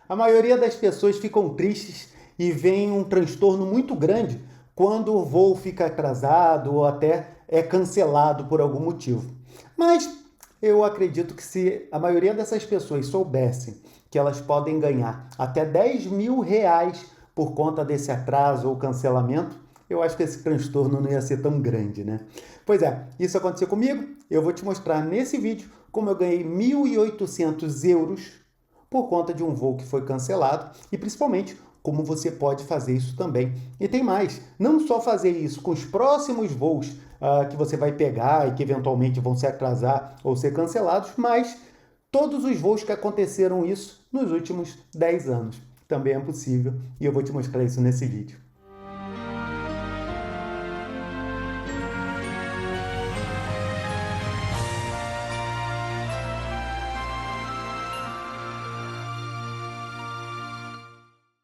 A maioria das pessoas ficam tristes e vem um transtorno muito grande quando o voo fica atrasado ou até é cancelado por algum motivo. Mas eu acredito que se a maioria dessas pessoas soubessem que elas podem ganhar até R$ 10.000 por conta desse atraso ou cancelamento, eu acho que esse transtorno não ia ser tão grande, né? Pois é, isso aconteceu comigo. Eu vou te mostrar nesse vídeo como eu ganhei 1.800 euros por conta de um voo que foi cancelado e principalmente como você pode fazer isso também. E tem mais, não só fazer isso com os próximos voos que você vai pegar e que eventualmente vão se atrasar ou ser cancelados, mas todos os voos que aconteceram isso nos últimos 10 anos. Também é possível e eu vou te mostrar isso nesse vídeo.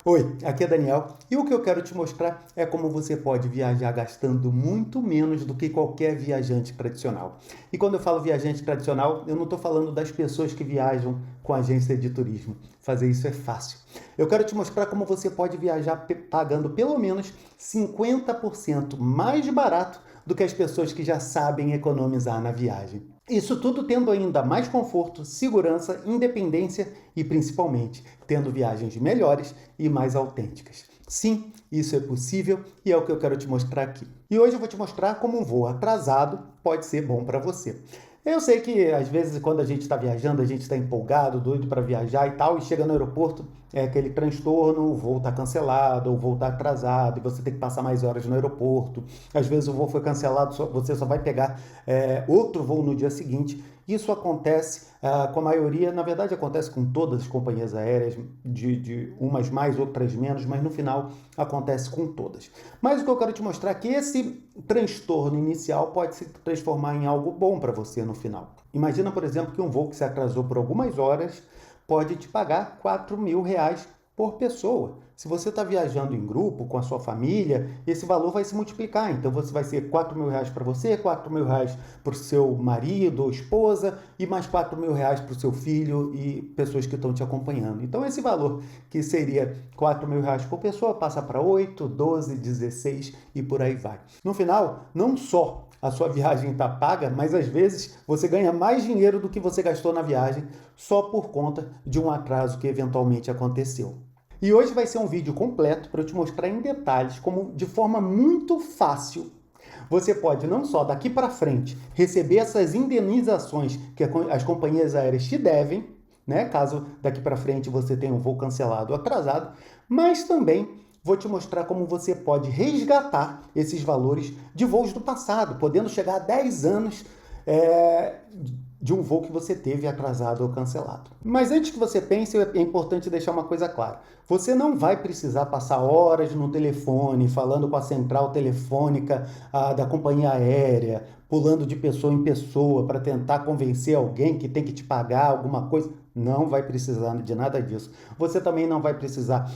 Oi, aqui é Daniel e o que eu quero te mostrar é como você pode viajar gastando muito menos do que qualquer viajante tradicional. E quando eu falo viajante tradicional, eu não estou falando das pessoas que viajam com agência de turismo. Fazer isso é fácil. Eu quero te mostrar como você pode viajar pagando pelo menos 50% mais barato do que as pessoas que já sabem economizar na viagem. Isso tudo tendo ainda mais conforto, segurança, independência e principalmente tendo viagens melhores e mais autênticas. Sim, isso é possível e é o que eu quero te mostrar aqui. E hoje eu vou te mostrar como um voo atrasado pode ser bom para você. Eu sei que às vezes quando a gente está viajando, a gente está empolgado, doido para viajar e tal, e chega no aeroporto, é aquele transtorno, o voo está cancelado, ou o voo está atrasado, e você tem que passar mais horas no aeroporto. Às vezes o voo foi cancelado, você só vai pegar outro voo no dia seguinte. Isso acontece com a maioria, na verdade acontece com todas as companhias aéreas, de umas mais, outras menos, mas no final acontece com todas. Mas o que eu quero te mostrar é que esse transtorno inicial pode se transformar em algo bom para você no final. Imagina, por exemplo, que um voo que se atrasou por algumas horas pode te pagar R$ 4.000 por pessoa. Se você está viajando em grupo com a sua família, esse valor vai se multiplicar. Então você vai ser R$ 4.000 para você, R$ 4.000 para o seu marido ou esposa e mais R$ 4.000 para o seu filho e pessoas que estão te acompanhando. Então esse valor que seria R$ 4.000 por pessoa passa para 8, 12, 16 e por aí vai. No final, não só a sua viagem está paga, mas às vezes você ganha mais dinheiro do que você gastou na viagem só por conta de um atraso que eventualmente aconteceu. E hoje vai ser um vídeo completo para eu te mostrar em detalhes como, de forma muito fácil, você pode não só daqui para frente receber essas indenizações que as companhias aéreas te devem, né, caso daqui para frente você tenha um voo cancelado ou atrasado, mas também vou te mostrar como você pode resgatar esses valores de voos do passado, podendo chegar a 10 anos de um voo que você teve atrasado ou cancelado. Mas antes que você pense, é importante deixar uma coisa clara. Você não vai precisar passar horas no telefone, falando com a central telefônica da companhia aérea, pulando de pessoa em pessoa para tentar convencer alguém que tem que te pagar alguma coisa. Não vai precisar de nada disso. Você também não vai precisar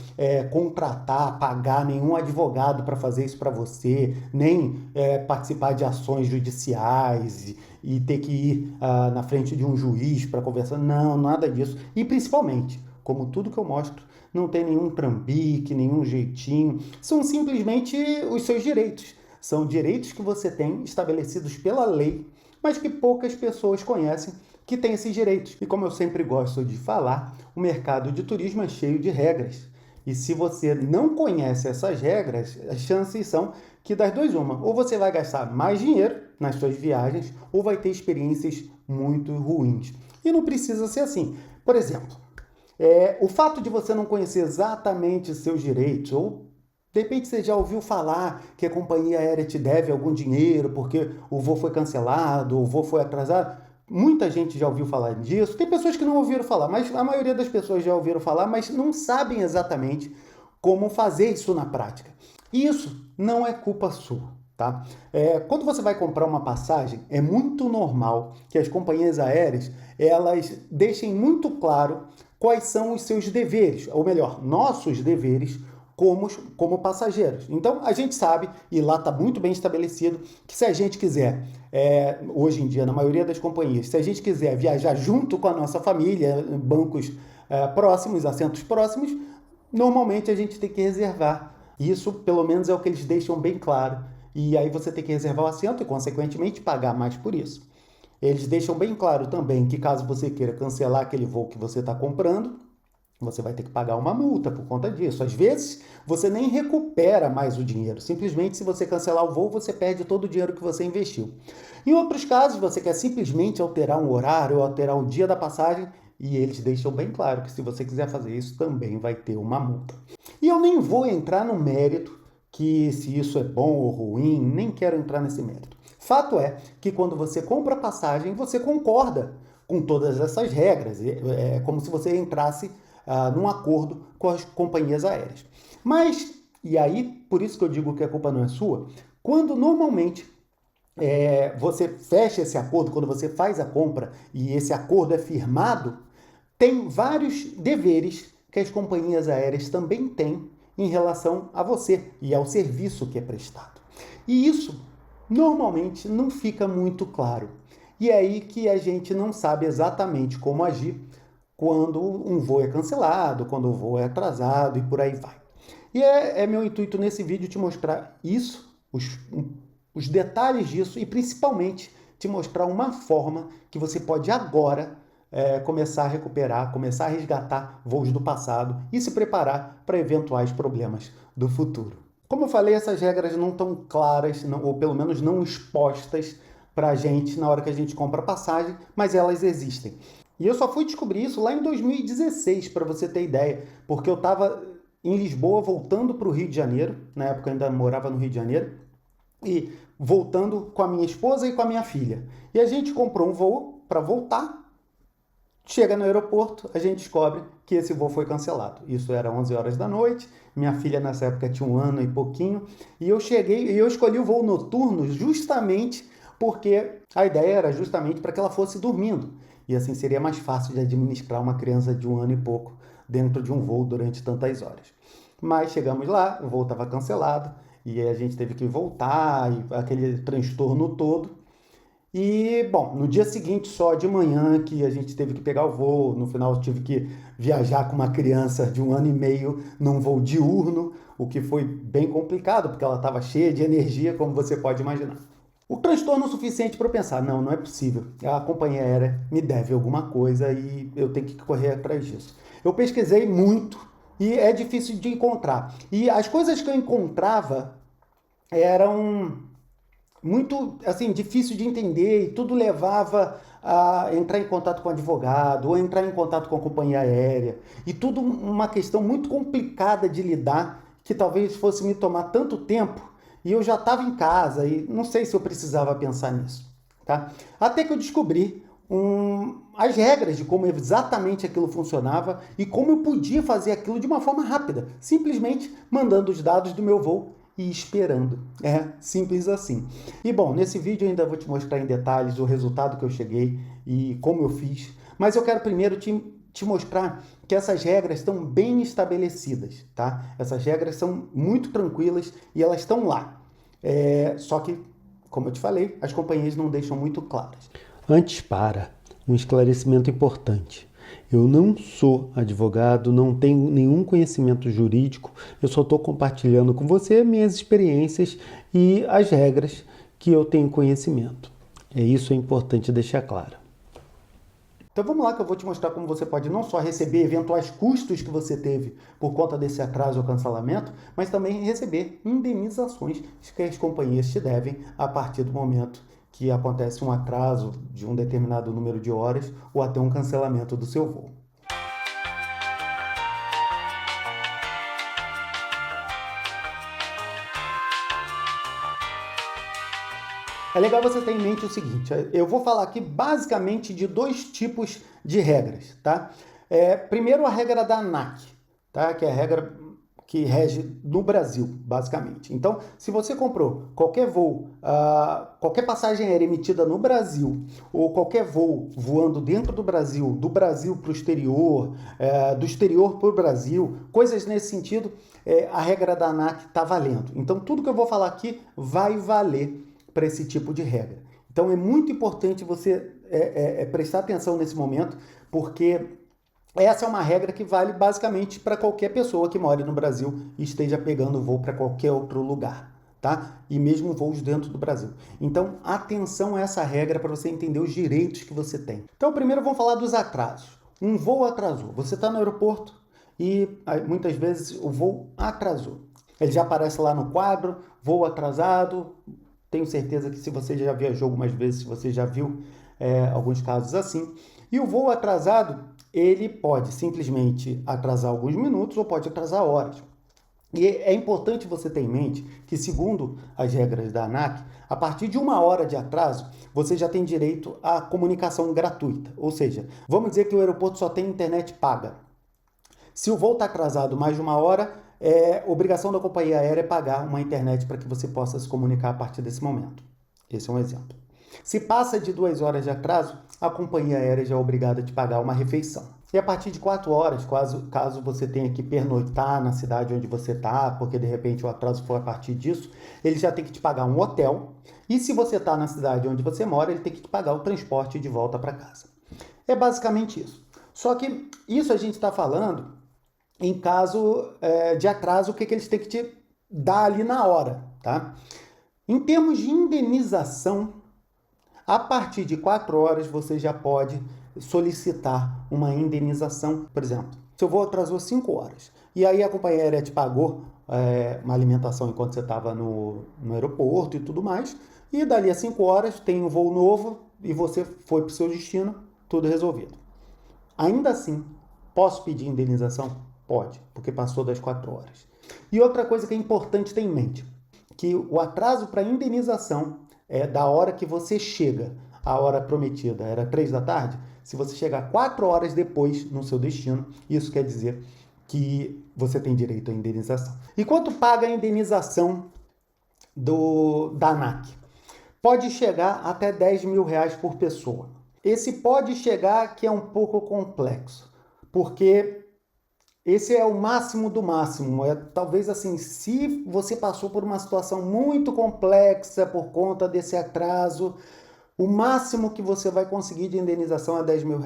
contratar, pagar nenhum advogado para fazer isso para você, nem participar de ações judiciais e ter que ir na frente de um juiz para conversar. Não, nada disso. E principalmente, como tudo que eu mostro, não tem nenhum trambique, nenhum jeitinho. São simplesmente os seus direitos. São direitos que você tem estabelecidos pela lei, mas que poucas pessoas conhecem que tem esses direitos. E como eu sempre gosto de falar, o mercado de turismo é cheio de regras. E se você não conhece essas regras, as chances são que das duas uma. Ou você vai gastar mais dinheiro nas suas viagens, ou vai ter experiências muito ruins. E não precisa ser assim. Por exemplo, o fato de você não conhecer exatamente os seus direitos, ou de repente você já ouviu falar que a companhia aérea te deve algum dinheiro porque o voo foi cancelado, ou o voo foi atrasado. Muita gente já ouviu falar disso. Tem pessoas que não ouviram falar, mas a maioria das pessoas já ouviram falar, mas não sabem exatamente como fazer isso na prática. E isso não é culpa sua, tá? Quando você vai comprar uma passagem, é muito normal que as companhias aéreas elas deixem muito claro quais são os seus deveres, ou melhor, nossos deveres como passageiros. Então, a gente sabe, e lá está muito bem estabelecido, que se a gente quiser, hoje em dia, na maioria das companhias, se a gente quiser viajar junto com a nossa família, bancos próximos, assentos próximos, normalmente a gente tem que reservar. Isso, pelo menos, é o que eles deixam bem claro. E aí você tem que reservar o assento e, consequentemente, pagar mais por isso. Eles deixam bem claro também que caso você queira cancelar aquele voo que você está comprando, você vai ter que pagar uma multa por conta disso. Às vezes, você nem recupera mais o dinheiro. Simplesmente, se você cancelar o voo, você perde todo o dinheiro que você investiu. Em outros casos, você quer simplesmente alterar um horário ou alterar o dia da passagem, e eles deixam bem claro que se você quiser fazer isso, também vai ter uma multa. E eu nem vou entrar no mérito que se isso é bom ou ruim, nem quero entrar nesse mérito. Fato é que quando você compra a passagem, você concorda com todas essas regras. É como se você entrasse num acordo com as companhias aéreas. Mas, e aí, por isso que eu digo que a culpa não é sua, quando normalmente você fecha esse acordo, quando você faz a compra e esse acordo é firmado, tem vários deveres que as companhias aéreas também têm em relação a você e ao serviço que é prestado. E isso normalmente não fica muito claro. E é aí que a gente não sabe exatamente como agir quando um voo é cancelado, quando o voo é atrasado e por aí vai. E é meu intuito nesse vídeo te mostrar isso, os detalhes disso e principalmente te mostrar uma forma que você pode agora começar a recuperar, começar a resgatar voos do passado e se preparar para eventuais problemas do futuro. Como eu falei, essas regras não estão claras, ou pelo menos não expostas para a gente na hora que a gente compra a passagem, mas elas existem. E eu só fui descobrir isso lá em 2016, para você ter ideia, porque eu estava em Lisboa voltando para o Rio de Janeiro, na época eu ainda morava no Rio de Janeiro, e voltando com a minha esposa e com a minha filha. E a gente comprou um voo para voltar. Chega no aeroporto, a gente descobre que esse voo foi cancelado. Isso era 11 horas da noite, minha filha nessa época tinha 1 ano e pouquinho, e eu escolhi o voo noturno justamente porque a ideia era justamente para que ela fosse dormindo. E assim seria mais fácil de administrar uma criança de 1 ano e pouco dentro de um voo durante tantas horas. Mas chegamos lá, o voo estava cancelado, e aí a gente teve que voltar, e aquele transtorno todo. E, bom, no dia seguinte, só de manhã, que a gente teve que pegar o voo. No final, eu tive que viajar com uma criança de 1 ano e meio num voo diurno, o que foi bem complicado, porque ela estava cheia de energia, como você pode imaginar. O transtorno suficiente para eu pensar, não é possível. A companhia aérea me deve alguma coisa e eu tenho que correr atrás disso. Eu pesquisei muito e é difícil de encontrar. E as coisas que eu encontrava eram muito, assim, difícil de entender e tudo levava a entrar em contato com o advogado ou entrar em contato com a companhia aérea. E tudo uma questão muito complicada de lidar, que talvez fosse me tomar tanto tempo e eu já estava em casa e não sei se eu precisava pensar nisso, tá? Até que eu descobri as regras de como exatamente aquilo funcionava e como eu podia fazer aquilo de uma forma rápida, simplesmente mandando os dados do meu voo e esperando. É simples assim. E bom, nesse vídeo eu ainda vou te mostrar em detalhes o resultado que eu cheguei e como eu fiz, mas eu quero primeiro te mostrar que essas regras estão bem estabelecidas, tá? Essas regras são muito tranquilas e elas estão lá. Só que, como eu te falei, as companhias não deixam muito claras. Antes, um esclarecimento importante. Eu não sou advogado, não tenho nenhum conhecimento jurídico, eu só estou compartilhando com você minhas experiências e as regras que eu tenho conhecimento. Isso é importante deixar claro. Então vamos lá que eu vou te mostrar como você pode não só receber eventuais custos que você teve por conta desse atraso ou cancelamento, mas também receber indenizações que as companhias te devem a partir do momento que acontece um atraso de um determinado número de horas ou até um cancelamento do seu voo. É legal você ter em mente o seguinte, eu vou falar aqui basicamente de 2 tipos de regras, tá? Primeiro a regra da ANAC, tá? Que é a regra que rege no Brasil, basicamente. Então, se você comprou qualquer voo, qualquer passagem aérea emitida no Brasil, ou qualquer voo voando dentro do Brasil para o exterior, do exterior para o Brasil, coisas nesse sentido, a regra da ANAC está valendo. Então, tudo que eu vou falar aqui vai valer para esse tipo de regra. Então, é muito importante você prestar atenção nesse momento, porque Essa é uma regra que vale basicamente para qualquer pessoa que mora no Brasil e esteja pegando voo para qualquer outro lugar, tá? E mesmo voos dentro do Brasil. Então, atenção a essa regra para você entender os direitos que você tem. Então, primeiro vamos falar dos atrasos. Um voo atrasou. Você está no aeroporto e muitas vezes o voo atrasou. Ele já aparece lá no quadro, voo atrasado. Tenho certeza que se você já viajou algumas vezes, você já viu alguns casos assim. E o voo atrasado, ele pode simplesmente atrasar alguns minutos ou pode atrasar horas. E é importante você ter em mente que, segundo as regras da ANAC, a partir de 1 hora de atraso, você já tem direito à comunicação gratuita. Ou seja, vamos dizer que o aeroporto só tem internet paga. Se o voo está atrasado mais de 1 hora, obrigação da companhia aérea pagar uma internet para que você possa se comunicar a partir desse momento. Esse é um exemplo. Se passa de 2 horas de atraso, a companhia aérea já é obrigada a te pagar uma refeição. E a partir de 4 horas, caso você tenha que pernoitar na cidade onde você está, porque de repente o atraso for a partir disso, ele já tem que te pagar um hotel. E se você está na cidade onde você mora, ele tem que te pagar o transporte de volta para casa. É basicamente isso. Só que isso a gente está falando em caso de atraso, o que eles têm que te dar ali na hora, tá? Em termos de indenização, a partir de 4 horas você já pode solicitar uma indenização. Por exemplo, seu voo atrasou 5 horas e aí a companhia aérea te pagou uma alimentação enquanto você estava no aeroporto e tudo mais, e dali a 5 horas tem um voo novo e você foi para o seu destino, tudo resolvido. Ainda assim, posso pedir indenização? Pode, porque passou das 4 horas. E outra coisa que é importante ter em mente, que o atraso para indenização é da hora que você chega. A hora prometida era 3 da tarde. Se você chegar 4 horas depois no seu destino, isso quer dizer que você tem direito à indenização. E quanto paga a indenização da ANAC? Pode chegar até R$10 mil por pessoa. Esse pode chegar que é um pouco complexo, porque esse é o máximo do máximo. Talvez assim, se você passou por uma situação muito complexa por conta desse atraso, o máximo que você vai conseguir de indenização é R$10 mil.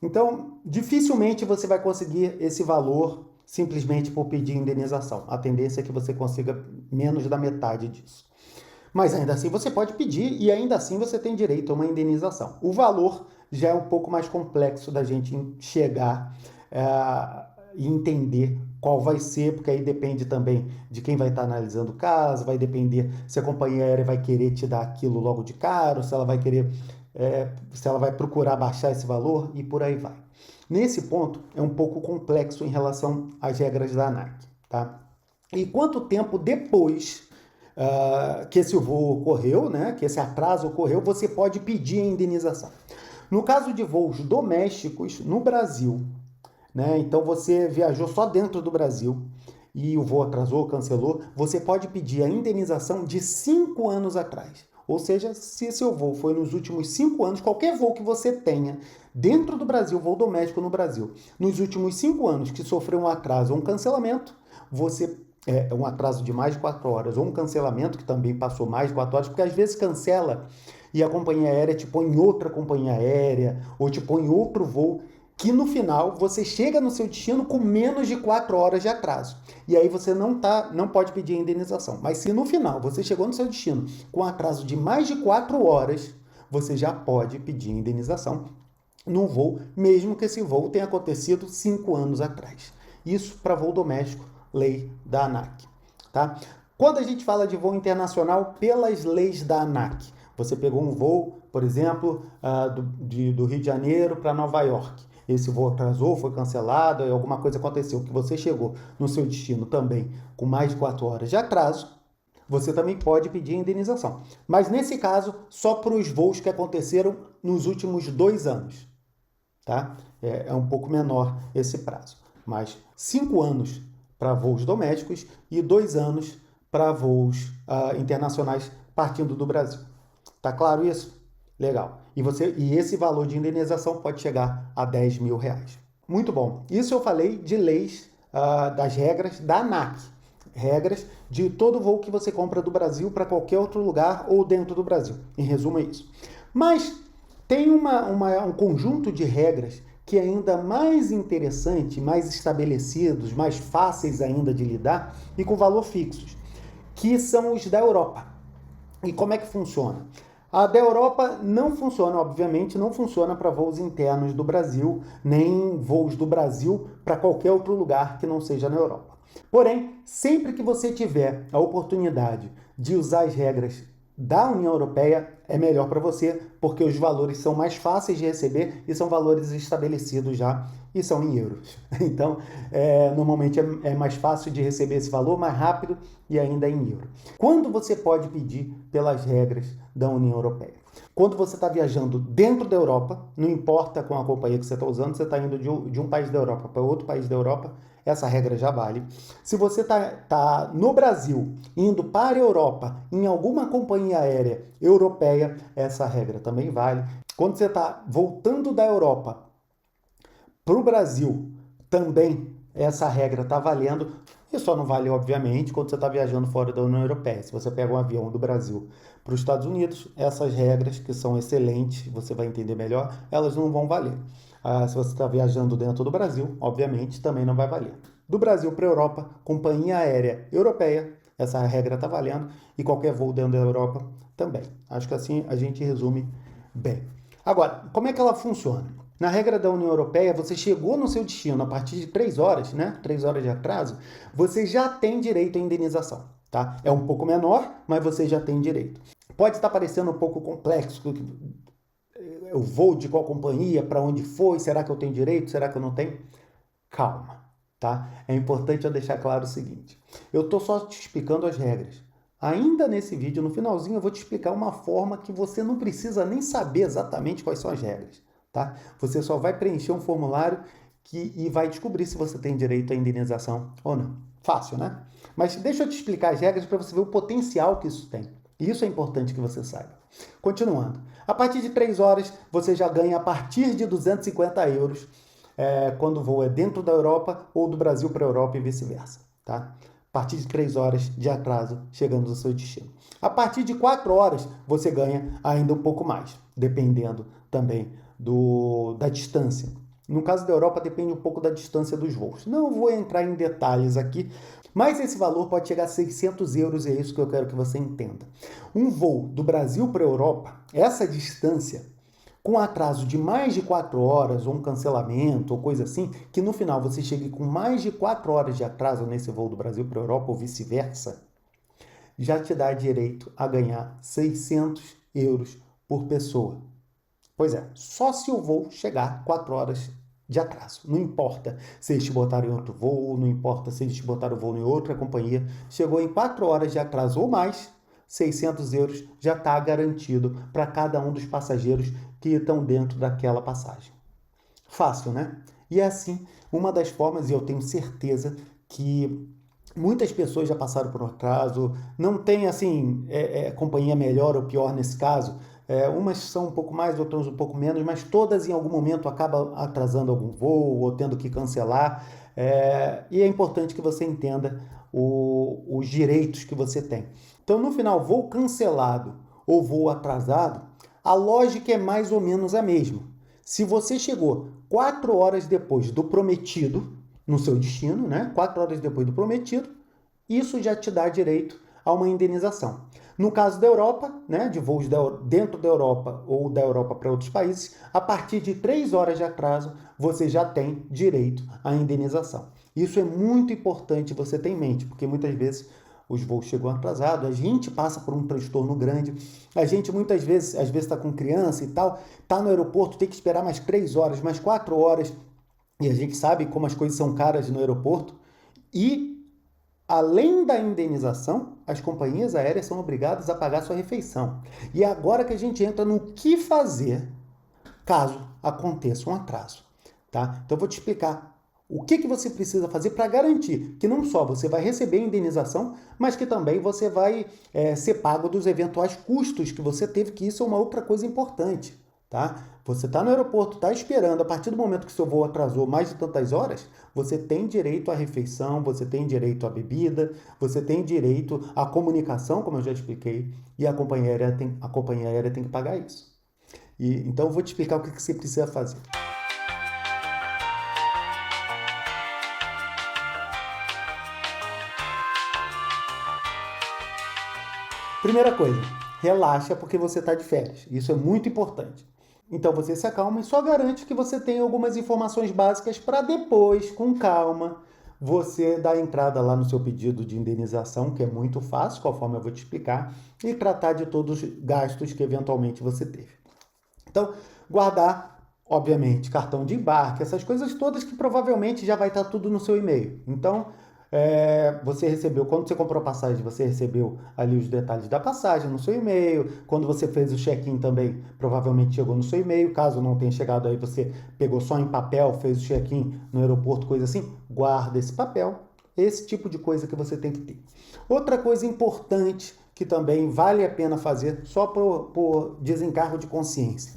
Então, dificilmente você vai conseguir esse valor simplesmente por pedir indenização. A tendência é que você consiga menos da metade disso. Mas ainda assim você pode pedir e ainda assim você tem direito a uma indenização. O valor já é um pouco mais complexo da gente chegar e entender qual vai ser, porque aí depende também de quem vai estar analisando o caso, vai depender se a companhia aérea vai querer te dar aquilo logo de cara, se ela vai querer, se ela vai procurar baixar esse valor e por aí vai. Nesse ponto é um pouco complexo em relação às regras da ANAC, tá? E quanto tempo depois que esse voo ocorreu, né, que esse atraso ocorreu, você pode pedir a indenização. No caso de voos domésticos no Brasil, né, então você viajou só dentro do Brasil e o voo atrasou, cancelou, você pode pedir a indenização de 5 anos atrás. Ou seja, se seu voo foi nos últimos 5 anos, qualquer voo que você tenha dentro do Brasil, voo doméstico no Brasil, nos últimos 5 anos que sofreu um atraso ou um cancelamento, um atraso de mais de 4 horas ou um cancelamento que também passou mais de 4 horas, porque às vezes cancela e a companhia aérea te põe em outra companhia aérea ou te põe em outro voo, que no final você chega no seu destino com menos de 4 horas de atraso. E aí você não pode pedir a indenização. Mas se no final você chegou no seu destino com atraso de mais de 4 horas, você já pode pedir indenização num voo, mesmo que esse voo tenha acontecido 5 anos atrás. Isso para voo doméstico, lei da ANAC. Tá? Quando a gente fala de voo internacional, pelas leis da ANAC, você pegou um voo, por exemplo, do Rio de Janeiro para Nova York. Esse voo atrasou, foi cancelado, alguma coisa aconteceu, que você chegou no seu destino também com mais de 4 horas de atraso, você também pode pedir indenização. Mas nesse caso, só para os voos que aconteceram nos últimos 2 anos. Tá? É um pouco menor esse prazo. Mas 5 anos para voos domésticos e 2 anos para voos internacionais partindo do Brasil. Tá claro isso? Legal. E esse valor de indenização pode chegar a R$10 mil. Muito bom. Isso eu falei de leis, das regras da ANAC. Regras de todo voo que você compra do Brasil para qualquer outro lugar ou dentro do Brasil. Em resumo é isso. Mas tem um conjunto de regras que é ainda mais interessante, mais estabelecidos, mais fáceis ainda de lidar e com valor fixos, que são os da Europa. E como é que funciona? A da Europa não funciona, obviamente, não funciona para voos internos do Brasil, nem voos do Brasil para qualquer outro lugar que não seja na Europa. Porém, sempre que você tiver a oportunidade de usar as regras da União Europeia, é melhor para você, porque os valores são mais fáceis de receber e são valores estabelecidos já e são em euros. Então, normalmente é mais fácil de receber esse valor, mais rápido e ainda em euro. Quando você pode pedir pelas regras da União Europeia? Quando você está viajando dentro da Europa, não importa com a companhia que você está usando, você está indo de um país da Europa para outro país da Europa, essa regra já vale. Se você está no Brasil, indo para a Europa, em alguma companhia aérea europeia, essa regra também vale. Quando você está voltando da Europa para o Brasil, também essa regra está valendo. E só não vale, obviamente, quando você está viajando fora da União Europeia. Se você pega um avião do Brasil para os Estados Unidos, essas regras, que são excelentes, você vai entender melhor, elas não vão valer. Se você está viajando dentro do Brasil, obviamente, também não vai valer. Do Brasil para a Europa, companhia aérea europeia, essa regra está valendo, e qualquer voo dentro da Europa também. Acho que assim a gente resume bem. Agora, como é que ela funciona? Na regra da União Europeia, você chegou no seu destino a partir de 3 horas, né? 3 horas de atraso, você já tem direito à indenização, tá? É um pouco menor, mas você já tem direito. Pode estar parecendo um pouco complexo, eu vou de qual companhia, para onde foi, será que eu tenho direito, será que eu não tenho? Calma, tá? É importante eu deixar claro o seguinte, eu estou só te explicando as regras. Ainda nesse vídeo, no finalzinho, eu vou te explicar uma forma que você não precisa nem saber exatamente quais são as regras. Tá? Você só vai preencher um formulário e vai descobrir se você tem direito à indenização ou não. Fácil, né? Mas deixa eu te explicar as regras para você ver o potencial que isso tem. E isso é importante que você saiba. Continuando. A partir de 3 horas, você já ganha a partir de 250 euros quando o voo é dentro da Europa ou do Brasil para a Europa e vice-versa. Tá? A partir de 3 horas de atraso, chegando ao seu destino. A partir de 4 horas, você ganha ainda um pouco mais, dependendo também da distância. No caso da Europa, depende um pouco da distância dos voos. Não vou entrar em detalhes aqui, mas esse valor pode chegar a 600 euros e é isso que eu quero que você entenda. Um voo do Brasil para a Europa, essa distância, com atraso de mais de 4 horas, ou um cancelamento, ou coisa assim, que no final você chegue com mais de 4 horas de atraso nesse voo do Brasil para a Europa, ou vice-versa, já te dá direito a ganhar 600 euros por pessoa. Pois é, só se o voo chegar 4 horas de atraso. Não importa se eles te botaram em outro voo, não importa se eles te botaram o voo em outra companhia. Chegou em 4 horas de atraso ou mais, 600 euros já está garantido para cada um dos passageiros que estão dentro daquela passagem. Fácil, né? E é assim, uma das formas, e eu tenho certeza que muitas pessoas já passaram por um atraso, não tem assim, companhia melhor ou pior nesse caso. Umas são um pouco mais, outras um pouco menos, mas todas em algum momento acabam atrasando algum voo ou tendo que cancelar. E é importante que você entenda os direitos que você tem. Então, no final, voo cancelado ou voo atrasado, a lógica é mais ou menos a mesma. Se você chegou 4 horas depois do prometido no seu destino, né? 4 horas depois do prometido, isso já te dá direito a uma indenização. No caso da Europa, né, de voos dentro da Europa ou da Europa para outros países, a partir de 3 horas de atraso, você já tem direito à indenização. Isso é muito importante você ter em mente, porque muitas vezes os voos chegam atrasados, a gente passa por um transtorno grande, a gente muitas vezes, às vezes está com criança e tal, está no aeroporto, tem que esperar mais 3 horas, mais 4 horas, e a gente sabe como as coisas são caras no aeroporto, e além da indenização, as companhias aéreas são obrigadas a pagar sua refeição. E é agora que a gente entra no que fazer caso aconteça um atraso. Tá? Então eu vou te explicar o que você precisa fazer para garantir que não só você vai receber a indenização, mas que também você vai ser pago dos eventuais custos que você teve, que isso é uma outra coisa importante. Tá? Você está no aeroporto, está esperando, a partir do momento que seu voo atrasou mais de tantas horas, você tem direito à refeição, você tem direito à bebida, você tem direito à comunicação, como eu já expliquei, e a companhia aérea tem que pagar isso. Então eu vou te explicar o que você precisa fazer. Primeira coisa, relaxa porque você está de férias. Isso é muito importante. Então você se acalma e só garante que você tenha algumas informações básicas para depois, com calma, você dar entrada lá no seu pedido de indenização, que é muito fácil, conforme eu vou te explicar, e tratar de todos os gastos que eventualmente você teve. Então, guardar, obviamente, cartão de embarque, essas coisas todas que provavelmente já vai estar tudo no seu e-mail. Então, você recebeu, quando você comprou a passagem, você recebeu ali os detalhes da passagem no seu e-mail. Quando você fez o check-in também, provavelmente chegou no seu e-mail. Caso não tenha chegado aí, você pegou só em papel, fez o check-in no aeroporto, coisa assim, guarda esse papel. Esse tipo de coisa que você tem que ter. Outra coisa importante que também vale a pena fazer, só por desencargo de consciência.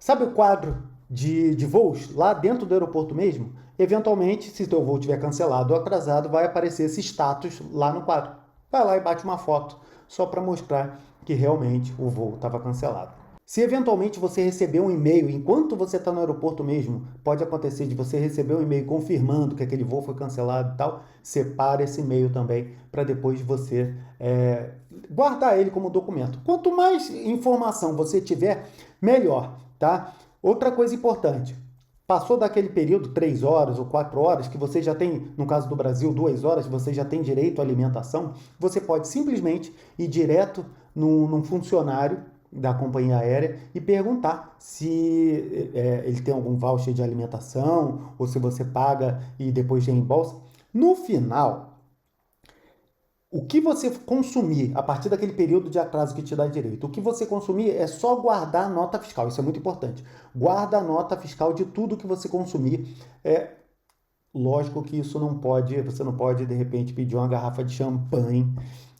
Sabe o quadro de voos lá dentro do aeroporto mesmo? Eventualmente, se teu voo tiver cancelado ou atrasado, vai aparecer esse status lá no quadro. Vai lá e bate uma foto, só para mostrar que realmente o voo estava cancelado. Se eventualmente você receber um e-mail, enquanto você está no aeroporto mesmo, pode acontecer de você receber um e-mail confirmando que aquele voo foi cancelado e tal, separa esse e-mail também para depois você guardar ele como documento. Quanto mais informação você tiver, melhor, tá? Outra coisa importante, passou daquele período, 3 horas ou 4 horas, que você já tem, no caso do Brasil, 2 horas, você já tem direito à alimentação, você pode simplesmente ir direto num funcionário da companhia aérea e perguntar se ele tem algum voucher de alimentação ou se você paga e depois reembolsa. No final, o que você consumir a partir daquele período de atraso que te dá direito, o que você consumir é só guardar a nota fiscal, isso é muito importante. Guarda a nota fiscal de tudo que você consumir. Lógico que isso não pode, você não pode de repente pedir uma garrafa de champanhe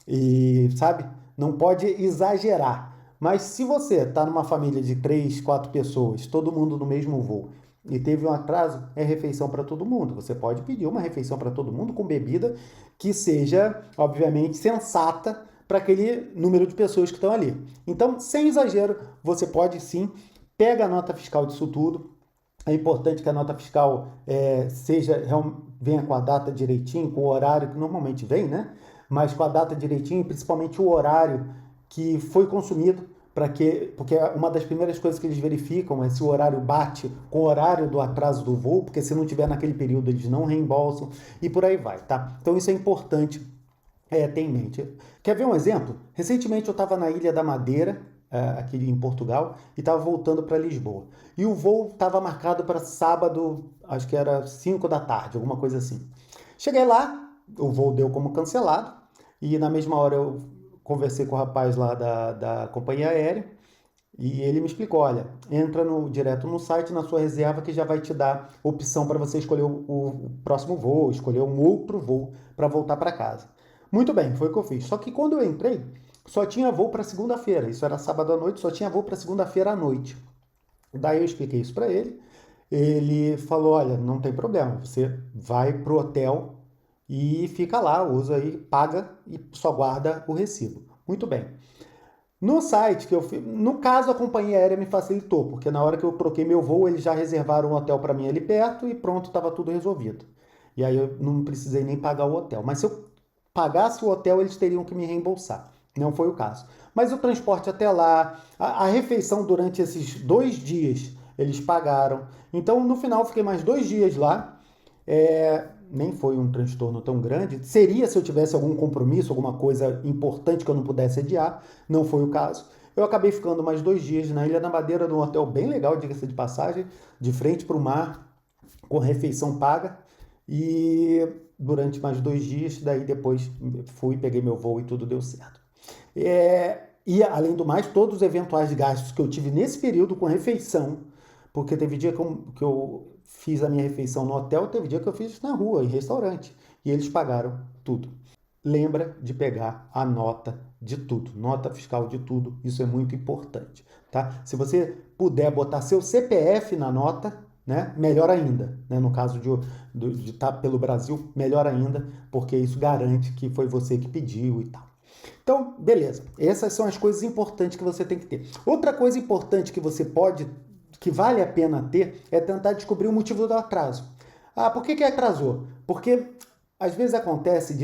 e, sabe, não pode exagerar. Mas se você está numa família de 3, 4 pessoas, todo mundo no mesmo voo, e teve um atraso, é refeição para todo mundo. Você pode pedir uma refeição para todo mundo com bebida que seja, obviamente, sensata para aquele número de pessoas que estão ali. Então, sem exagero, você pode sim, pega a nota fiscal disso tudo. É importante que a nota fiscal venha com a data direitinho, com o horário que normalmente vem, né? Mas com a data direitinho, principalmente o horário que foi consumido, porque uma das primeiras coisas que eles verificam é se o horário bate com o horário do atraso do voo, porque se não tiver naquele período eles não reembolsam e por aí vai, tá? Então isso é importante ter em mente. Quer ver um exemplo? Recentemente eu estava na Ilha da Madeira, aqui em Portugal, e estava voltando para Lisboa. E o voo estava marcado para sábado, acho que era 5 da tarde, alguma coisa assim. Cheguei lá, o voo deu como cancelado, e na mesma hora eu conversei com o rapaz lá da companhia aérea, e ele me explicou, olha, entra direto no site, na sua reserva, que já vai te dar opção para você escolher o próximo voo, escolher um outro voo para voltar para casa. Muito bem, foi o que eu fiz. Só que quando eu entrei, só tinha voo para segunda-feira. Isso era sábado à noite, só tinha voo para segunda-feira à noite. Daí eu expliquei isso para ele. Ele falou, olha, não tem problema, você vai pro hotel e fica lá, usa aí, paga e só guarda o recibo. Muito bem. No site que eu fiz, no caso a companhia aérea me facilitou, porque na hora que eu troquei meu voo, eles já reservaram um hotel para mim ali perto e pronto, estava tudo resolvido. E aí eu não precisei nem pagar o hotel. Mas se eu pagasse o hotel, eles teriam que me reembolsar. Não foi o caso. Mas o transporte até lá, a refeição durante esses 2 dias, eles pagaram. Então, no final, fiquei mais 2 dias lá. Nem foi um transtorno tão grande. Seria se eu tivesse algum compromisso, alguma coisa importante que eu não pudesse adiar. Não foi o caso. Eu acabei ficando mais 2 dias na Ilha da Madeira, num hotel bem legal, diga-se de passagem, de frente para o mar, com refeição paga. E durante mais 2 dias, daí depois fui, peguei meu voo e tudo deu certo. E além do mais, todos os eventuais gastos que eu tive nesse período com refeição, porque teve dia que eu fiz a minha refeição no hotel, teve dia que eu fiz na rua, em restaurante, e eles pagaram tudo. Lembra de pegar a nota de tudo, nota fiscal de tudo, isso é muito importante, tá? Se você puder botar seu CPF na nota, né, melhor ainda, né? No caso de estar pelo Brasil, melhor ainda, porque isso garante que foi você que pediu e tal. Então, beleza. Essas são as coisas importantes que você tem que ter. Outra coisa importante que vale a pena ter, é tentar descobrir o motivo do atraso. Por que atrasou? Porque às vezes acontece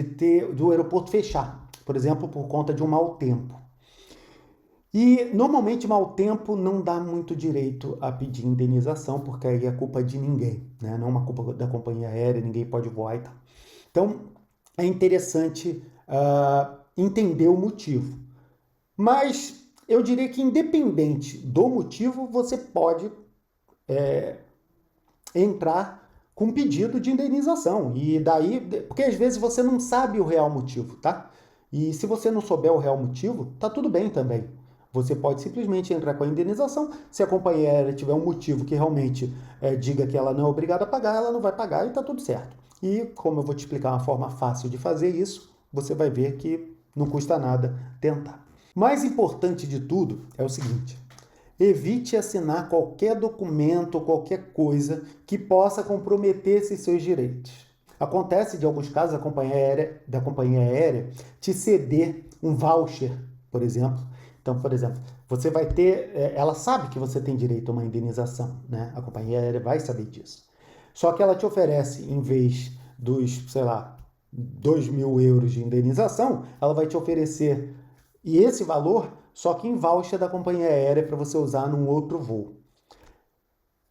do aeroporto fechar. por exemplo, por conta de um mau tempo. E normalmente mau tempo não dá muito direito a pedir indenização, porque aí é culpa de ninguém, né? Não é uma culpa da companhia aérea, ninguém pode voar e tal. Então é interessante entender o motivo. Mas eu diria que independente do motivo, você pode entrar com pedido de indenização. E daí, porque às vezes você não sabe o real motivo, tá? E se você não souber o real motivo, tá tudo bem também. Você pode simplesmente entrar com a indenização. Se a companhia aérea tiver um motivo que realmente diga que ela não é obrigada a pagar, ela não vai pagar e tá tudo certo. E como eu vou te explicar uma forma fácil de fazer isso, você vai ver que não custa nada tentar. Mais importante de tudo é o seguinte: evite assinar qualquer documento, qualquer coisa que possa comprometer esses seus direitos. Acontece de alguns casos da companhia aérea te ceder um voucher, por exemplo. Então, por exemplo, você vai ter, ela sabe que você tem direito a uma indenização, né? A companhia aérea vai saber disso. Só que ela te oferece, em vez dos, sei lá, 2.000 euros de indenização, ela vai te oferecer esse valor, só que em voucher da companhia aérea para você usar num outro voo.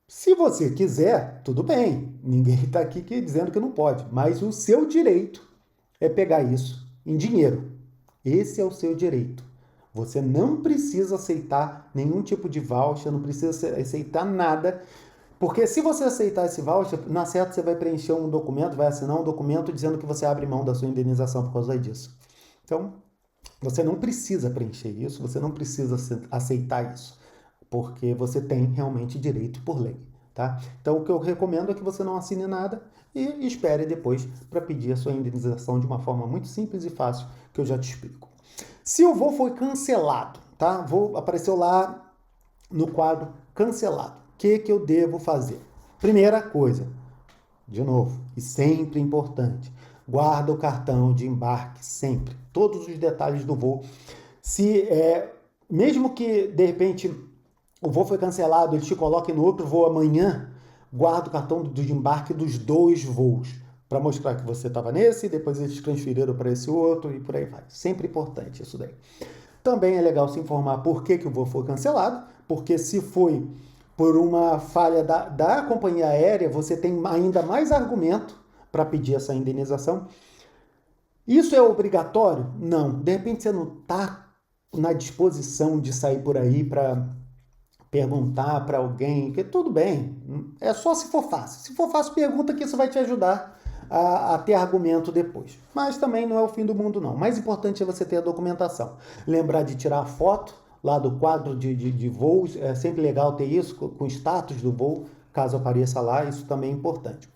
Se você quiser, tudo bem, ninguém está aqui dizendo que não pode, mas o seu direito é pegar isso em dinheiro. Esse é o seu direito. Você não precisa aceitar nenhum tipo de voucher, não precisa aceitar nada, porque se você aceitar esse voucher, na certa você vai preencher um documento, vai assinar um documento dizendo que você abre mão da sua indenização por causa disso. Então, você não precisa preencher isso, você não precisa aceitar isso, porque você tem realmente direito por lei, tá? Então, o que eu recomendo é que você não assine nada e espere depois para pedir a sua indenização de uma forma muito simples e fácil, que eu já te explico. Se o voo foi cancelado, tá? Apareceu lá no quadro cancelado. O que eu devo fazer? Primeira coisa, de novo, e sempre importante, guarda o cartão de embarque sempre, todos os detalhes do voo. Mesmo que de repente o voo foi cancelado, eles te coloquem no outro voo amanhã, guarda o cartão de embarque dos 2 voos, para mostrar que você estava nesse, depois eles transferiram para esse outro e por aí vai. Sempre importante isso daí. Também é legal se informar por que o voo foi cancelado, porque se foi por uma falha da companhia aérea, você tem ainda mais argumento para pedir essa indenização. Isso é obrigatório? Não. De repente você não está na disposição de sair por aí para perguntar para alguém, que tudo bem, é só se for fácil. Se for fácil, pergunta, que isso vai te ajudar a ter argumento depois. Mas também não é o fim do mundo, não. O mais importante é você ter a documentação. Lembrar de tirar a foto lá do quadro de voos, é sempre legal ter isso, com o status do voo, caso apareça lá, isso também é importante.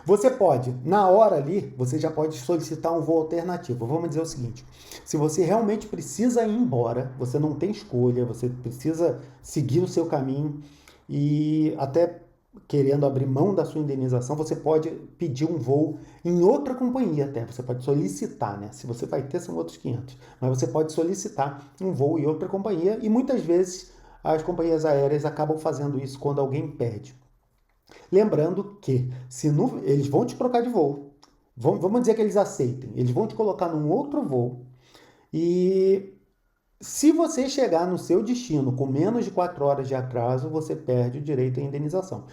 Você pode, na hora ali, você já pode solicitar um voo alternativo. Vamos dizer o seguinte: se você realmente precisa ir embora, você não tem escolha, você precisa seguir o seu caminho e até querendo abrir mão da sua indenização, você pode pedir um voo em outra companhia até. Você pode solicitar, né? Se você vai ter, são outros 500. Mas você pode solicitar um voo em outra companhia e muitas vezes as companhias aéreas acabam fazendo isso quando alguém pede. Lembrando que eles vão te trocar de voo, vamos dizer que eles aceitem, eles vão te colocar num outro voo e se você chegar no seu destino com menos de 4 horas de atraso, você perde o direito à indenização.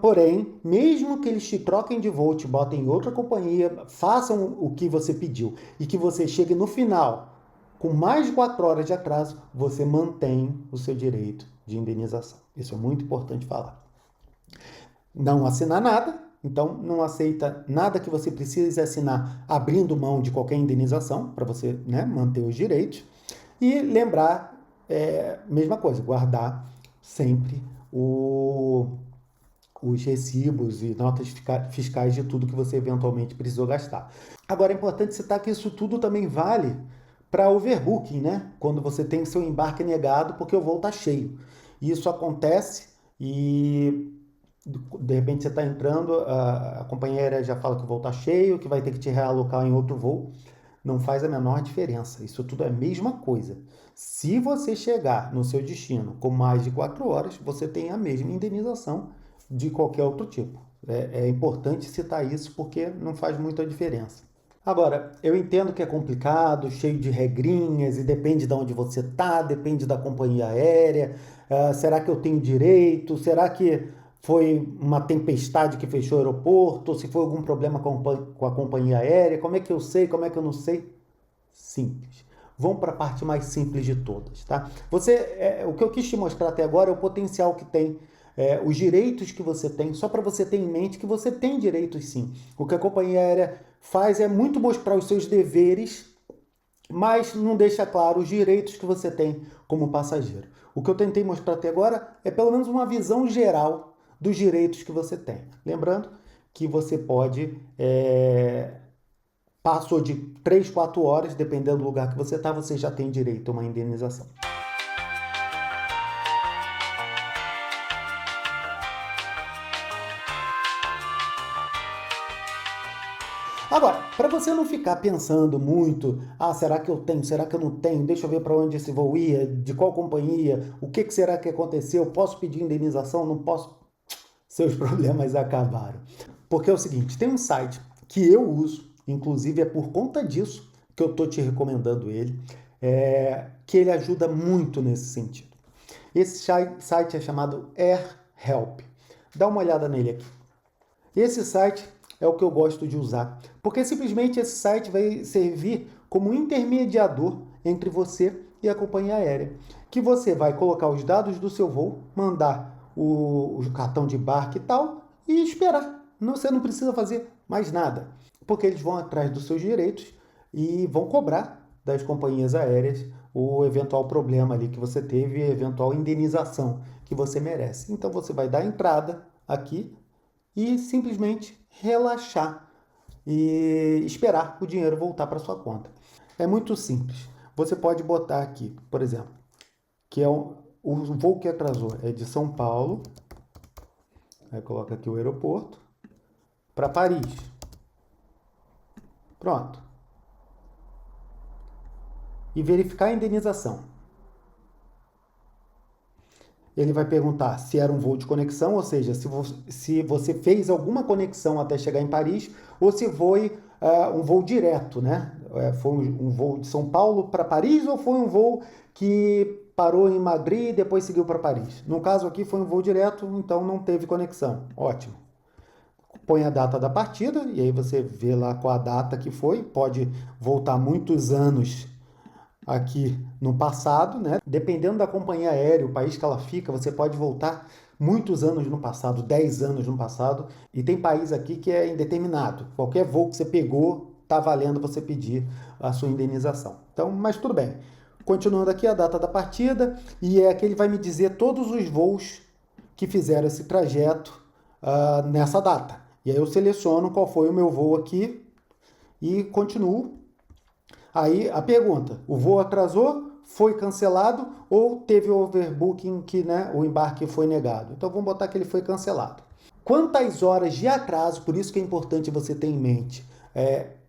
Porém, mesmo que eles te troquem de voo, te botem em outra companhia, façam o que você pediu e que você chegue no final com mais de 4 horas de atraso, você mantém o seu direito de indenização. Isso é muito importante falar. Não assinar nada, então não aceita nada que você precise assinar abrindo mão de qualquer indenização para você, né, manter os direitos. E lembrar, mesma coisa, guardar sempre os recibos e notas fiscais de tudo que você eventualmente precisou gastar. Agora é importante citar que isso tudo também vale para overbooking, né? Quando você tem seu embarque negado porque o voo está cheio. Isso acontece e de repente você está entrando, a companhia aérea já fala que o voo está cheio, que vai ter que te realocar em outro voo. Não faz a menor diferença. Isso tudo é a mesma coisa. Se você chegar no seu destino com mais de 4 horas, você tem a mesma indenização de qualquer outro tipo. É importante citar isso porque não faz muita diferença. Agora, eu entendo que é complicado, cheio de regrinhas e depende de onde você está, depende da companhia aérea. Será que eu tenho direito? Será que foi uma tempestade que fechou o aeroporto? Se foi algum problema com a companhia aérea? Como é que eu sei? Como é que eu não sei? Simples. Vamos para a parte mais simples de todas, tá? O que eu quis te mostrar até agora é o potencial que tem, os direitos que você tem, só para você ter em mente que você tem direitos sim. O que a companhia aérea faz é muito mostrar os seus deveres, mas não deixa claro os direitos que você tem como passageiro. O que eu tentei mostrar até agora é pelo menos uma visão geral dos direitos que você tem. Lembrando que você pode passou de 3, 4 horas, dependendo do lugar que você está, você já tem direito a uma indenização. Agora, para você não ficar pensando muito, será que eu tenho, será que eu não tenho, deixa eu ver para onde esse voo ia, de qual companhia, o que será que aconteceu, posso pedir indenização, não posso? Seus problemas acabaram. Porque é o seguinte, tem um site que eu uso, inclusive é por conta disso que eu estou te recomendando ele, que ele ajuda muito nesse sentido. Esse site é chamado AirHelp. Dá uma olhada nele aqui. Esse site é o que eu gosto de usar, porque simplesmente esse site vai servir como intermediador entre você e a companhia aérea, que você vai colocar os dados do seu voo, mandar o cartão de embarque e tal, e esperar. Você não precisa fazer mais nada, porque eles vão atrás dos seus direitos e vão cobrar das companhias aéreas o eventual problema ali que você teve, a eventual indenização que você merece. Então você vai dar entrada aqui e simplesmente relaxar e esperar o dinheiro voltar para sua conta. É muito simples. Você pode botar aqui, por exemplo, que é o voo que atrasou é de São Paulo, aí coloca aqui o aeroporto, para Paris. Pronto. E verificar a indenização. Ele vai perguntar se era um voo de conexão, ou seja, se você fez alguma conexão até chegar em Paris, ou se foi um voo direto, né? Foi um voo de São Paulo para Paris, ou foi um voo que parou em Madrid e depois seguiu para Paris. No caso aqui foi um voo direto, então não teve conexão. Ótimo. Põe a data da partida, e aí você vê lá qual a data que foi, pode voltar muitos anos aqui no passado, né? Dependendo da companhia aérea, o país que ela fica, você pode voltar muitos anos no passado, 10 anos no passado, e tem país aqui que é indeterminado. Qualquer voo que você pegou, tá valendo você pedir a sua indenização. Então, mas tudo bem. Continuando aqui a data da partida, e é que ele vai me dizer todos os voos que fizeram esse trajeto nessa data. E aí eu seleciono qual foi o meu voo aqui e continuo. Aí a pergunta, o voo atrasou, foi cancelado ou teve overbooking que o embarque foi negado? Então vamos botar que ele foi cancelado. Quantas horas de atraso, por isso que é importante você ter em mente,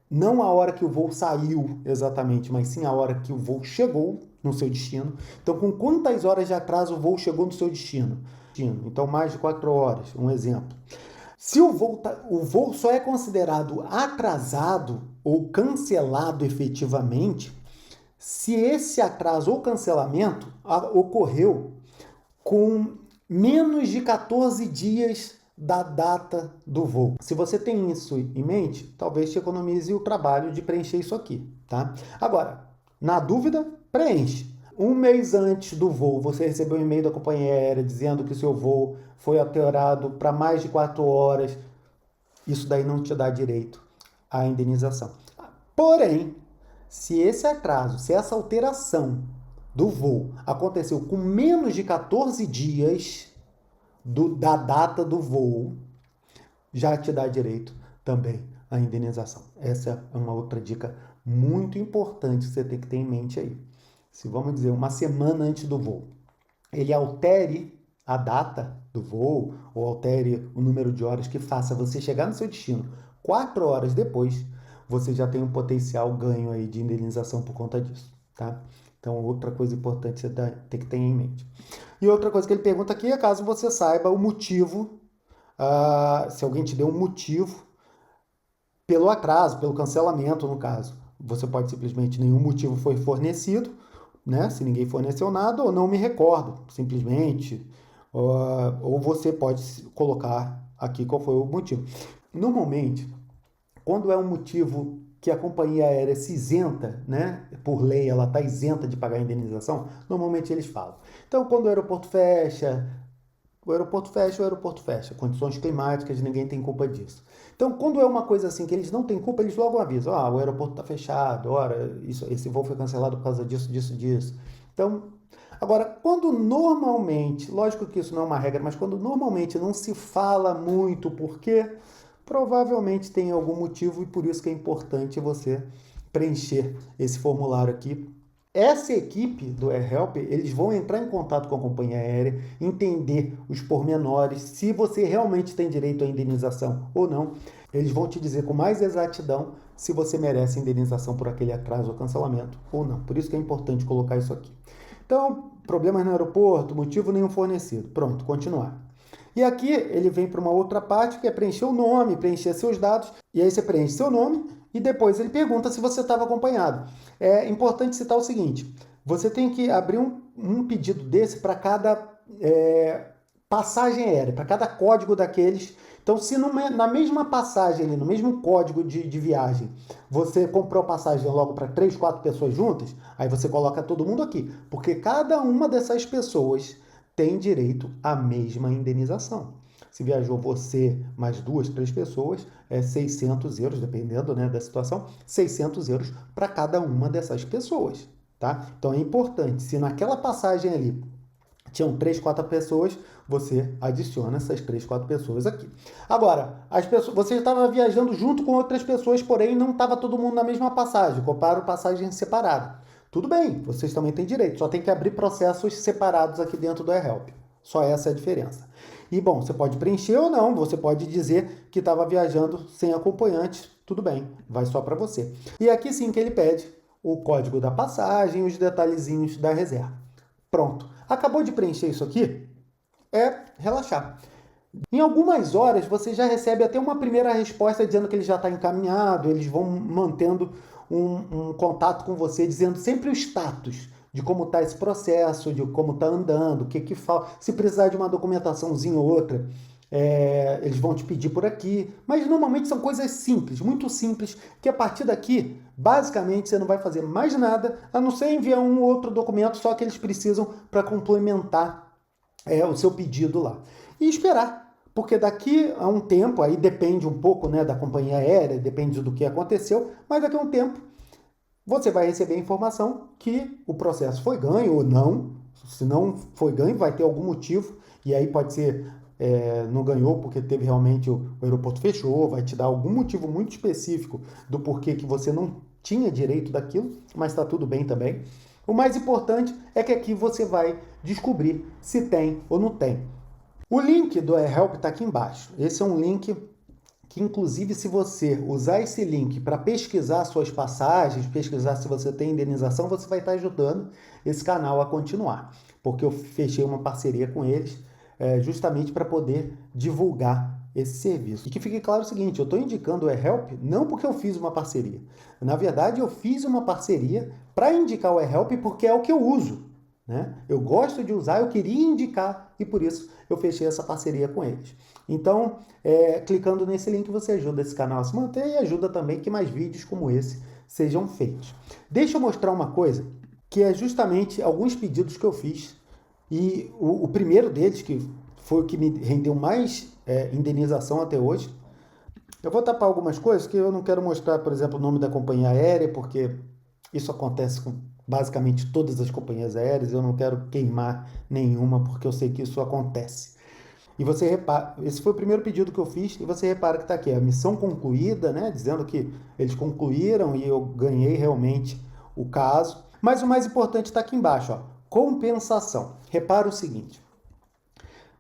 não a hora que o voo saiu exatamente, mas sim a hora que o voo chegou no seu destino. Então com quantas horas de atraso o voo chegou no seu destino? Então mais de 4 horas, um exemplo. Se o voo só é considerado atrasado ou cancelado efetivamente, se esse atraso ou cancelamento ocorreu com menos de 14 dias da data do voo. Se você tem isso em mente, talvez te economize o trabalho de preencher isso aqui, tá? Agora, na dúvida, preenche. Um mês antes do voo, você recebeu um e-mail da companhia aérea dizendo que o seu voo foi alterado para mais de 4 horas. Isso daí não te dá direito à indenização. Porém, se esse atraso, se essa alteração do voo aconteceu com menos de 14 dias da data do voo, já te dá direito também à indenização. Essa é uma outra dica muito importante que você tem que ter em mente aí. Se vamos dizer uma semana antes do voo, ele altere a data do voo ou altere o número de horas que faça você chegar no seu destino 4 horas depois, você já tem um potencial ganho aí de indenização por conta disso, tá? Então, outra coisa importante você tem que ter em mente. E outra coisa que ele pergunta aqui é caso você saiba o motivo, se alguém te deu um motivo pelo atraso, pelo cancelamento, no caso. Você pode simplesmente, nenhum motivo foi fornecido, né? Se ninguém forneceu nada, ou não me recordo, simplesmente. Ou você pode colocar aqui qual foi o motivo. Normalmente, quando é um motivo que a companhia aérea se isenta, né? Por lei, ela está isenta de pagar a indenização, normalmente eles falam. Então, quando o aeroporto fecha, o aeroporto fecha. Condições climáticas, ninguém tem culpa disso. Então, quando é uma coisa assim que eles não têm culpa, eles logo avisam. O aeroporto está fechado, esse voo foi cancelado por causa disso. Então, agora, quando normalmente, lógico que isso não é uma regra, mas quando normalmente não se fala muito por quê, provavelmente tem algum motivo e por isso que é importante você preencher esse formulário aqui. Essa equipe do AirHelp, eles vão entrar em contato com a companhia aérea, entender os pormenores, se você realmente tem direito à indenização ou não. Eles vão te dizer com mais exatidão se você merece indenização por aquele atraso ou cancelamento ou não. Por isso que é importante colocar isso aqui. Então, problemas no aeroporto, motivo nenhum fornecido. Pronto, continuar. E aqui ele vem para uma outra parte que é preencher o nome, preencher seus dados. E aí você preenche seu nome e depois ele pergunta se você estava acompanhado. É importante citar o seguinte: você tem que abrir um pedido desse para cada passagem aérea, para cada código daqueles. Então, se na mesma passagem, no mesmo código de viagem, você comprou passagem logo para 3, 4 pessoas juntas, aí você coloca todo mundo aqui. Porque cada uma dessas pessoas tem direito à mesma indenização. Se viajou você mais 2, 3 pessoas, é 600 euros, dependendo, né, da situação, 600 euros para cada uma dessas pessoas. Tá? Então é importante, se naquela passagem ali tinham 3, 4 pessoas, você adiciona essas 3, 4 pessoas aqui. Agora, você estava viajando junto com outras pessoas, porém não estava todo mundo na mesma passagem, compraram passagem separada. Tudo bem, vocês também têm direito, só tem que abrir processos separados aqui dentro do AirHelp. Só essa é a diferença. E bom, você pode preencher ou não, você pode dizer que estava viajando sem acompanhante, tudo bem, vai só para você. E aqui sim que ele pede o código da passagem, os detalhezinhos da reserva. Pronto. Acabou de preencher isso aqui? É relaxar. Em algumas horas você já recebe até uma primeira resposta dizendo que ele já está encaminhado, eles vão mantendo um contato com você, dizendo sempre o status de como está esse processo, de como está andando, o que falta, se precisar de uma documentaçãozinha ou outra, eles vão te pedir por aqui, mas normalmente são coisas simples, muito simples, que a partir daqui, basicamente, você não vai fazer mais nada, a não ser enviar um ou outro documento, só que eles precisam para complementar o seu pedido lá. E esperar, porque daqui a um tempo, aí depende um pouco, né, da companhia aérea, depende do que aconteceu, mas daqui a um tempo você vai receber a informação que o processo foi ganho ou não. Se não foi ganho, vai ter algum motivo, e aí pode ser não ganhou porque teve realmente o aeroporto fechou, vai te dar algum motivo muito específico do porquê que você não tinha direito daquilo, mas está tudo bem também. O mais importante é que aqui você vai descobrir se tem ou não tem. O link do AirHelp está aqui embaixo. Esse é um link que, inclusive, se você usar esse link para pesquisar suas passagens, pesquisar se você tem indenização, você vai estar ajudando esse canal a continuar. Porque eu fechei uma parceria com eles justamente para poder divulgar esse serviço. E que fique claro o seguinte, eu estou indicando o AirHelp não porque eu fiz uma parceria. Na verdade, eu fiz uma parceria para indicar o AirHelp porque é o que eu uso. Né? Eu gosto de usar, eu queria indicar e por isso eu fechei essa parceria com eles. Então, clicando nesse link você ajuda esse canal a se manter e ajuda também que mais vídeos como esse sejam feitos. Deixa eu mostrar uma coisa que é justamente alguns pedidos que eu fiz e o primeiro deles, que foi o que me rendeu mais indenização até hoje. Eu vou tapar algumas coisas que eu não quero mostrar, por exemplo, o nome da companhia aérea, porque isso acontece com basicamente todas as companhias aéreas, eu não quero queimar nenhuma, porque eu sei que isso acontece. E você repara, esse foi o primeiro pedido que eu fiz, e você repara que está aqui, a missão concluída, né, dizendo que eles concluíram e eu ganhei realmente o caso. Mas o mais importante está aqui embaixo, ó, compensação. Repara o seguinte,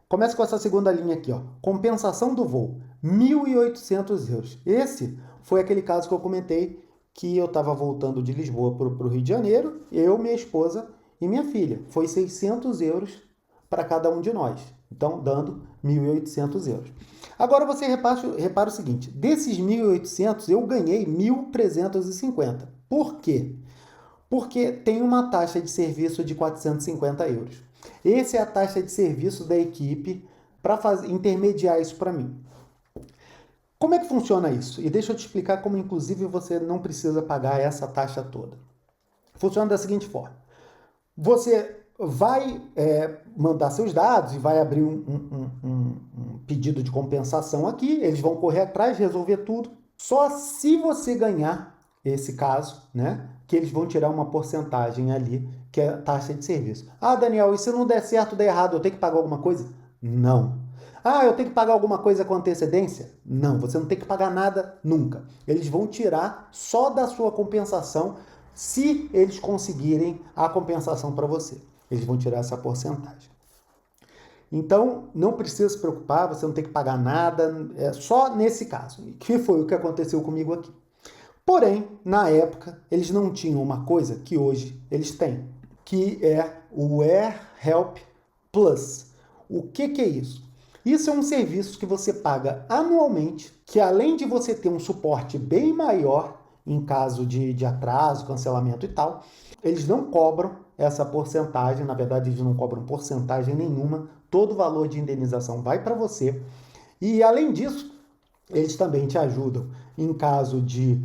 começa com essa segunda linha aqui, ó, compensação do voo, 1.800 euros. Esse foi aquele caso que eu comentei, que eu estava voltando de Lisboa para o Rio de Janeiro, eu, minha esposa e minha filha. Foi 600 euros para cada um de nós. Então, dando 1.800 euros. Agora você repara o seguinte, desses 1.800 eu ganhei 1.350. Por quê? Porque tem uma taxa de serviço de 450 euros. Essa é a taxa de serviço da equipe para intermediar isso para mim. Como é que funciona isso? E deixa eu te explicar como, inclusive, você não precisa pagar essa taxa toda. Funciona da seguinte forma. Você vai mandar seus dados e vai abrir um pedido de compensação aqui, eles vão correr atrás, resolver tudo. Só se você ganhar esse caso, né, que eles vão tirar uma porcentagem ali, que é a taxa de serviço. Ah, Daniel, e se não der certo, der errado, eu tenho que pagar alguma coisa? Não. Ah, eu tenho que pagar alguma coisa com antecedência? Não, você não tem que pagar nada nunca. Eles vão tirar só da sua compensação se eles conseguirem a compensação para você. Eles vão tirar essa porcentagem. Então, não precisa se preocupar, você não tem que pagar nada, é só nesse caso, que foi o que aconteceu comigo aqui. Porém, na época, eles não tinham uma coisa que hoje eles têm, que é o AirHelp Plus. O que é isso? Isso é um serviço que você paga anualmente, que além de você ter um suporte bem maior em caso de atraso, cancelamento e tal, eles não cobram essa porcentagem, na verdade eles não cobram porcentagem nenhuma, todo o valor de indenização vai para você. E além disso, eles também te ajudam em caso de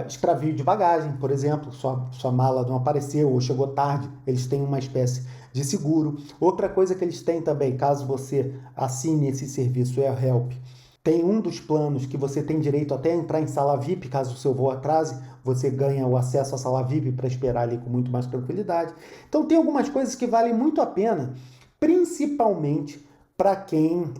extravio de bagagem, por exemplo, sua mala não apareceu ou chegou tarde, eles têm uma espécie de seguro. Outra coisa que eles têm também, caso você assine esse serviço AirHelp, tem um dos planos que você tem direito até a entrar em sala VIP, caso o seu voo atrase, você ganha o acesso à sala VIP para esperar ali com muito mais tranquilidade. Então tem algumas coisas que valem muito a pena, principalmente para quem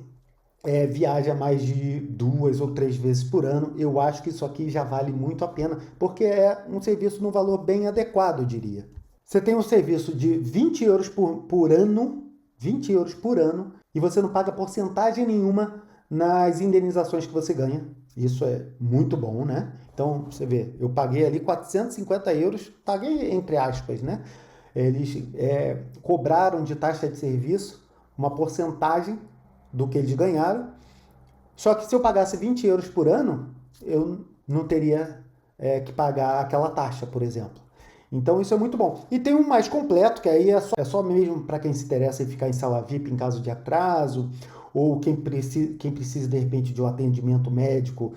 viaja mais de 2 ou 3 vezes por ano. Eu acho que isso aqui já vale muito a pena, porque é um serviço num valor bem adequado, eu diria. Você tem um serviço de 20 euros por ano, 20 euros por ano, e você não paga porcentagem nenhuma nas indenizações que você ganha. Isso é muito bom, né? Então, você vê, eu paguei ali 450 euros, paguei entre aspas, né? Eles cobraram de taxa de serviço uma porcentagem do que eles ganharam, só que se eu pagasse 20 euros por ano, eu não teria que pagar aquela taxa, por exemplo. Então isso é muito bom. E tem um mais completo, que aí é só mesmo para quem se interessa em ficar em sala VIP em caso de atraso, ou quem precisa de repente de um atendimento médico,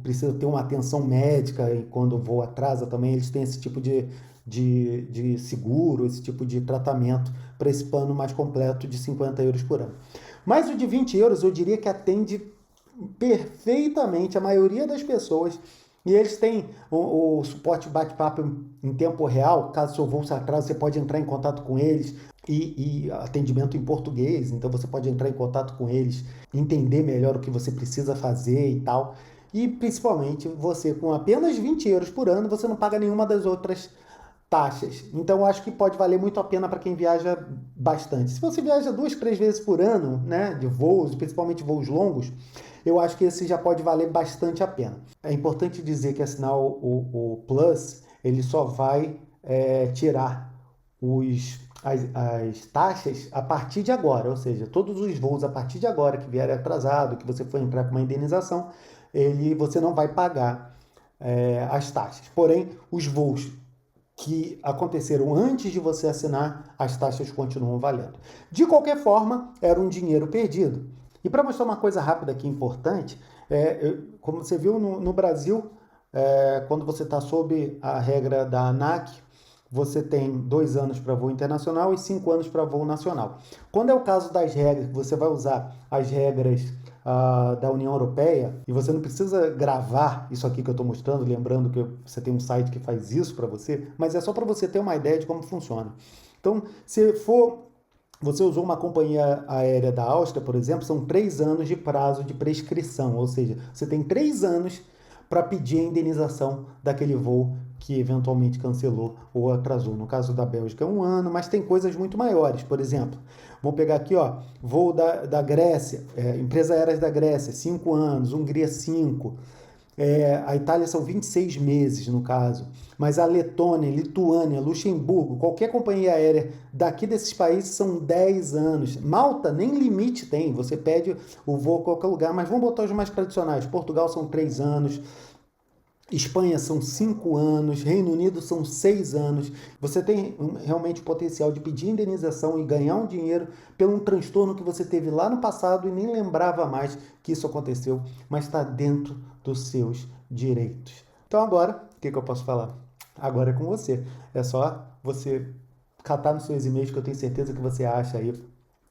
precisa ter uma atenção médica e quando o voo atrasa também, eles têm esse tipo de seguro, esse tipo de tratamento para esse plano mais completo de 50 euros por ano. Mas o de 20 euros eu diria que atende perfeitamente a maioria das pessoas. E eles têm o suporte bate-papo em tempo real. Caso seu voo se atrase, você pode entrar em contato com eles. E atendimento em português. Então você pode entrar em contato com eles, entender melhor o que você precisa fazer e tal. E principalmente você com apenas 20 euros por ano, você não paga nenhuma das outras taxas. Então eu acho que pode valer muito a pena para quem viaja bastante. Se você viaja 2, 3 vezes por ano, né, de voos, principalmente voos longos, eu acho que esse já pode valer bastante a pena. É importante dizer que assinar o Plus, ele só vai tirar as taxas a partir de agora, ou seja, todos os voos a partir de agora que vierem atrasado, que você for entrar com uma indenização, você não vai pagar as taxas. Porém, os voos que aconteceram antes de você assinar, as taxas continuam valendo. De qualquer forma, era um dinheiro perdido. E para mostrar uma coisa rápida aqui importante, como você viu no Brasil, quando você está sob a regra da ANAC, você tem 2 anos para voo internacional e 5 anos para voo nacional. Quando é o caso das regras, você vai usar as regras da União Europeia, e você não precisa gravar isso aqui que eu estou mostrando, lembrando que você tem um site que faz isso para você, mas é só para você ter uma ideia de como funciona. Então, você usou uma companhia aérea da Áustria, por exemplo, são 3 anos de prazo de prescrição, ou seja, você tem 3 anos para pedir a indenização daquele voo que eventualmente cancelou ou atrasou. No caso da Bélgica é 1 ano, mas tem coisas muito maiores. Por exemplo, vamos pegar aqui, voo da Grécia, Empresa Aéreas da Grécia, 5 anos, Hungria 5. A Itália são 26 meses, no caso. Mas a Letônia, Lituânia, Luxemburgo, qualquer companhia aérea daqui desses países são 10 anos. Malta nem limite tem, você pede o voo a qualquer lugar, mas vamos botar os mais tradicionais. Portugal são 3 anos, Espanha são 5 anos, Reino Unido são 6 anos. Você tem realmente o potencial de pedir indenização e ganhar um dinheiro pelo um transtorno que você teve lá no passado e nem lembrava mais que isso aconteceu, mas está dentro dos seus direitos. Então agora, o que eu posso falar? Agora é com você. É só você catar nos seus e-mails que eu tenho certeza que você acha aí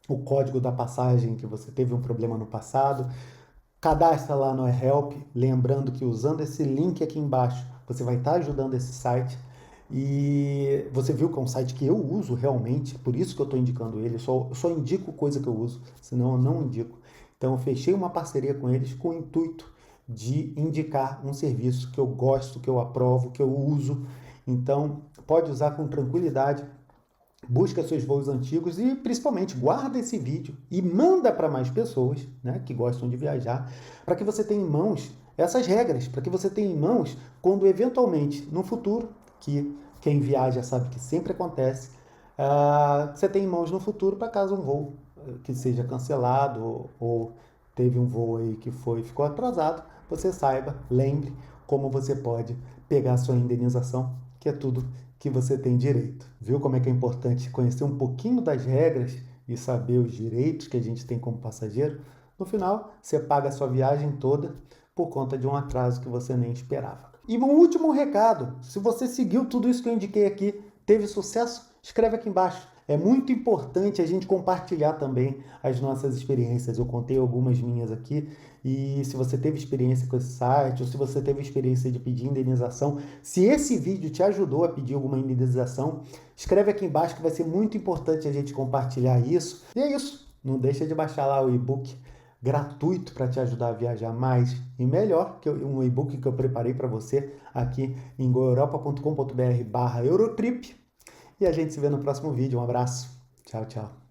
o código da passagem que você teve um problema no passado. Cadastra lá no Help, lembrando que usando esse link aqui embaixo, você vai estar ajudando esse site. E você viu que é um site que eu uso realmente, por isso que eu estou indicando ele. Eu só indico coisa que eu uso, senão eu não indico. Então eu fechei uma parceria com eles com o intuito de indicar um serviço que eu gosto, que eu aprovo, que eu uso. Então pode usar com tranquilidade. Busca seus voos antigos e, principalmente, guarda esse vídeo e manda para mais pessoas, né, que gostam de viajar, para que você tenha em mãos essas regras, para que você tenha em mãos quando, eventualmente, no futuro, que quem viaja sabe que sempre acontece, você tem em mãos no futuro para caso um voo que seja cancelado ou teve um voo aí que ficou atrasado, você saiba, lembre como você pode pegar a sua indenização, que é tudo que você tem direito. Viu como é que é importante conhecer um pouquinho das regras e saber os direitos que a gente tem como passageiro? No final, você paga a sua viagem toda por conta de um atraso que você nem esperava. E um último recado, se você seguiu tudo isso que eu indiquei aqui, teve sucesso, escreve aqui embaixo. É muito importante a gente compartilhar também as nossas experiências. Eu contei algumas minhas aqui e se você teve experiência com esse site ou se você teve experiência de pedir indenização, se esse vídeo te ajudou a pedir alguma indenização, escreve aqui embaixo que vai ser muito importante a gente compartilhar isso. E é isso, não deixa de baixar lá o e-book gratuito para te ajudar a viajar mais e melhor, que um e-book que eu preparei para você aqui em goeuropa.com.br/eurotrip. E a gente se vê no próximo vídeo. Um abraço. Tchau, tchau.